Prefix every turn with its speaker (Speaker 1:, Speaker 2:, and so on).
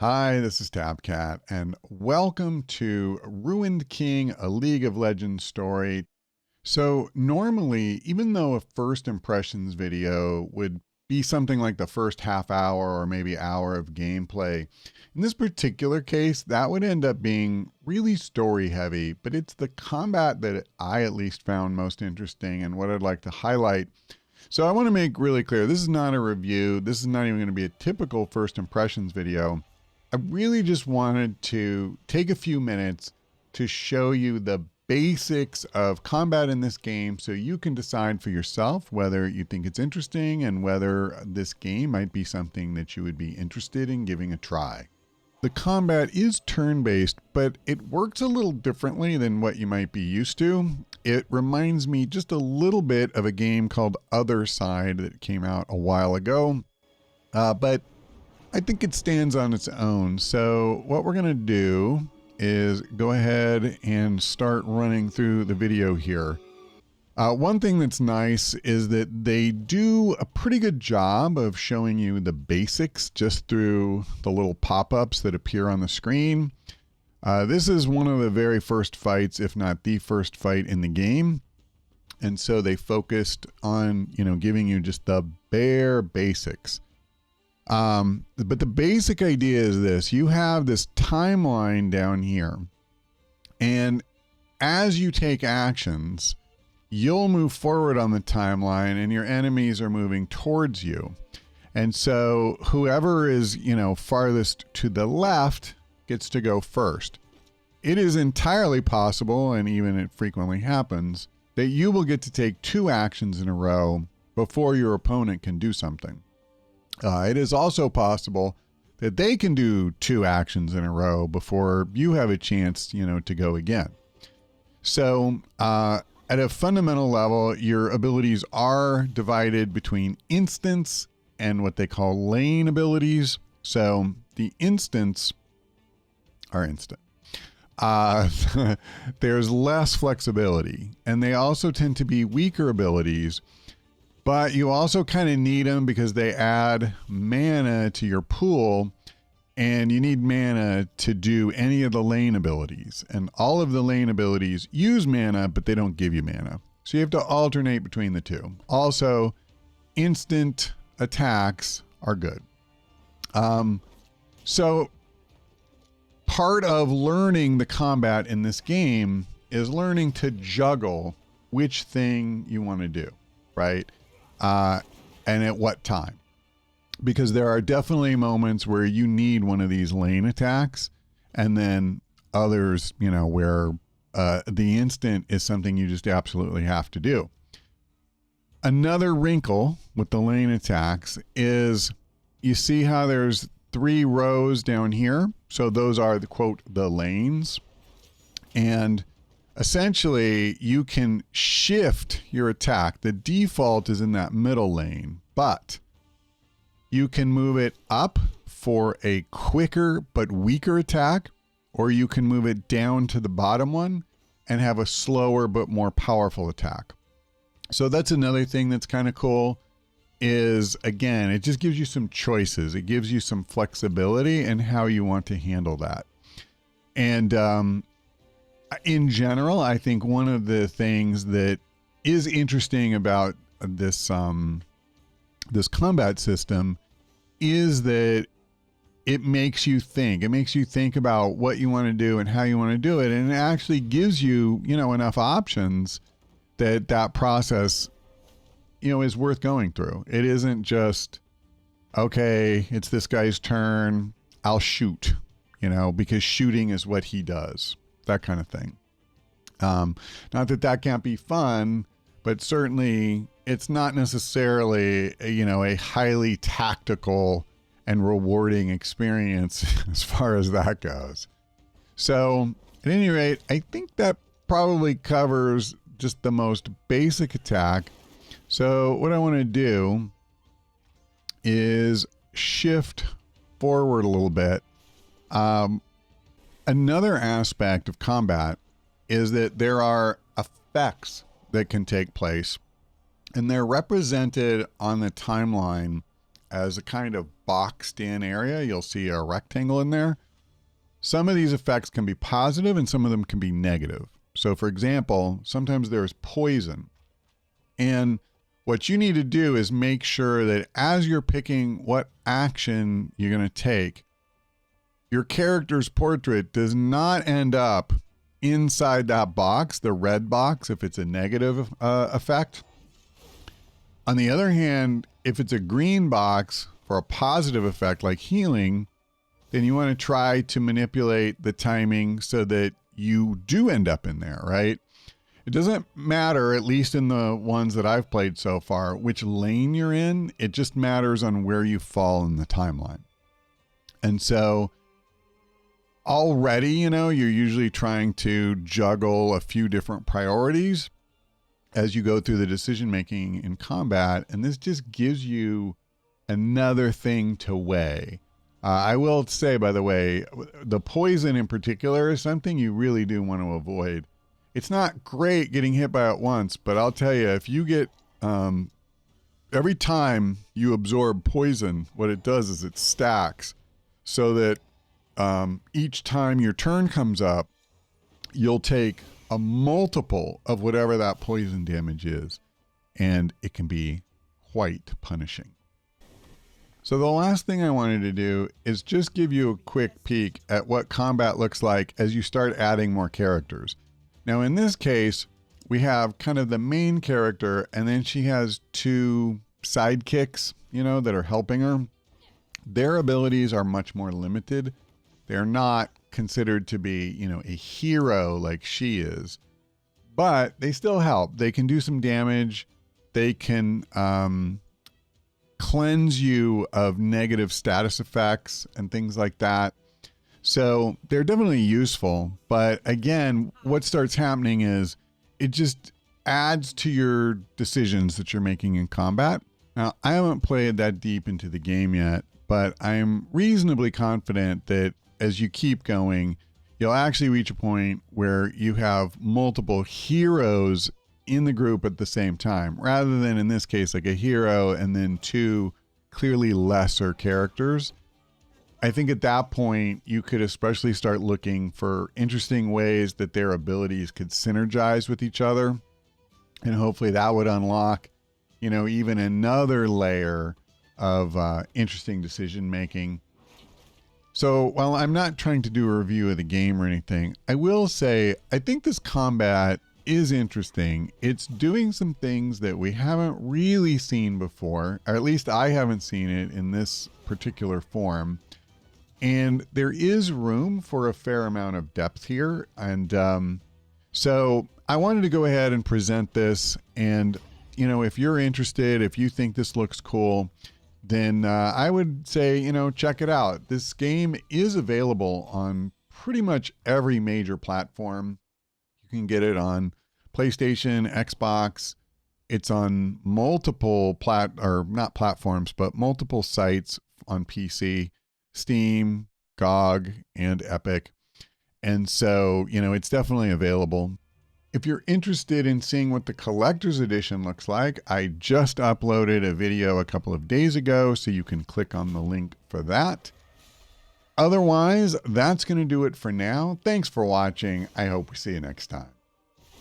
Speaker 1: Hi, this is Tapcat, and welcome to Ruined King, a League of Legends story. So, normally, even though a first impressions video would be something like the first half hour or maybe hour of gameplay, in this particular case, that would end up being really story heavy, but it's the combat that I at least found most interesting and what I'd like to highlight. So, I want to make really clear this is not a review, this is not even going to be a typical first impressions video. I really just wanted to take a few minutes to show you the basics of combat in this game so you can decide for yourself whether you think it's interesting and whether this game might be something that you would be interested in giving a try. The combat is turn-based, but it works a little differently than what you might be used to. It reminds me just a little bit of a game called Other Side that came out a while ago, but I think it stands on its own. So what we're going to do is go ahead and start running through the video here. One thing that's nice is that they do a pretty good job of showing you the basics just through the little pop-ups that appear on the screen. This is one of the very first fights, if not the first fight in the game. And so they focused on, giving you just the bare basics. But the basic idea is this: you have this timeline down here, and as you take actions, you'll move forward on the timeline and your enemies are moving towards you. And so whoever is, farthest to the left gets to go first. It is entirely possible, and even it frequently happens, that you will get to take two actions in a row before your opponent can do something. It is also possible that they can do two actions in a row before you have a chance, to go again. So at a fundamental level, your abilities are divided between instants and what they call lane abilities. So the instants are instant. There's less flexibility, and they also tend to be weaker abilities. But you also kind of need them because they add mana to your pool, and you need mana to do any of the lane abilities. And all of the lane abilities use mana, but they don't give you mana. So you have to alternate between the two. Also, instant attacks are good. So part of learning the combat in this game is learning to juggle which thing you want to do, right? And at what time, because there are definitely moments where you need one of these lane attacks, and then others, where the instant is something you just absolutely have to do. Another wrinkle with the lane attacks is you see how there's 3 rows down here. So those are the quote, the lanes. And essentially, you can shift your attack. The default is in that middle lane, but you can move it up for a quicker but weaker attack, or you can move it down to the bottom one and have a slower but more powerful attack. So that's another thing that's kind of cool is, again, it just gives you some choices. It gives you some flexibility in how you want to handle that. And, in general, I think one of the things that is interesting about this this combat system is that it makes you think. It makes you think about what you want to do and how you want to do it, and it actually gives you, enough options that process, is worth going through. It isn't just, okay, it's this guy's turn, I'll shoot, because shooting is what he does. That kind of thing. Not that can't be fun, but certainly it's not necessarily, a highly tactical and rewarding experience as far as that goes. So at any rate, I think that probably covers just the most basic attack. So what I want to do is shift forward a little bit. Another aspect of combat is that there are effects that can take place, and they're represented on the timeline as a kind of boxed in area. You'll see a rectangle in there. Some of these effects can be positive and some of them can be negative. So for example, sometimes there's poison. And what you need to do is make sure that as you're picking what action you're going to take, your character's portrait does not end up inside that box, the red box, if it's a negative effect. On the other hand, if it's a green box for a positive effect like healing, then you want to try to manipulate the timing so that you do end up in there, right? It doesn't matter, at least in the ones that I've played so far, which lane you're in. It just matters on where you fall in the timeline. And so already, you're usually trying to juggle a few different priorities as you go through the decision making in combat. And this just gives you another thing to weigh. I will say, by the way, the poison in particular is something you really do want to avoid. It's not great getting hit by it once, but I'll tell you, if you get, every time you absorb poison, what it does is it stacks so that each time your turn comes up, you'll take a multiple of whatever that poison damage is, and it can be quite punishing. So the last thing I wanted to do is just give you a quick peek at what combat looks like as you start adding more characters. Now in this case, we have kind of the main character, and then she has two sidekicks, that are helping her. Their abilities are much more limited. They're not considered to be, a hero like she is, but they still help. They can do some damage. They can cleanse you of negative status effects and things like that. So they're definitely useful. But again, what starts happening is it just adds to your decisions that you're making in combat. Now, I haven't played that deep into the game yet, but I'm reasonably confident that as you keep going, you'll actually reach a point where you have multiple heroes in the group at the same time, rather than in this case, like a hero and then two clearly lesser characters. I think at that point, you could especially start looking for interesting ways that their abilities could synergize with each other. And hopefully that would unlock, even another layer of interesting decision making. So while I'm not trying to do a review of the game or anything, I will say I think this combat is interesting. It's doing some things that we haven't really seen before, or at least I haven't seen it in this particular form. And there is room for a fair amount of depth here. And so I wanted to go ahead and present this. And, if you're interested, if you think this looks cool, then I would say, check it out. This game is available on pretty much every major platform. You can get it on PlayStation, Xbox. It's on multiple not platforms, but multiple sites on PC, Steam, GOG, and Epic. And so, it's definitely available. If you're interested in seeing what the collector's edition looks like, I just uploaded a video a couple of days ago, so you can click on the link for that. Otherwise, that's going to do it for now. Thanks for watching. I hope we see you next time.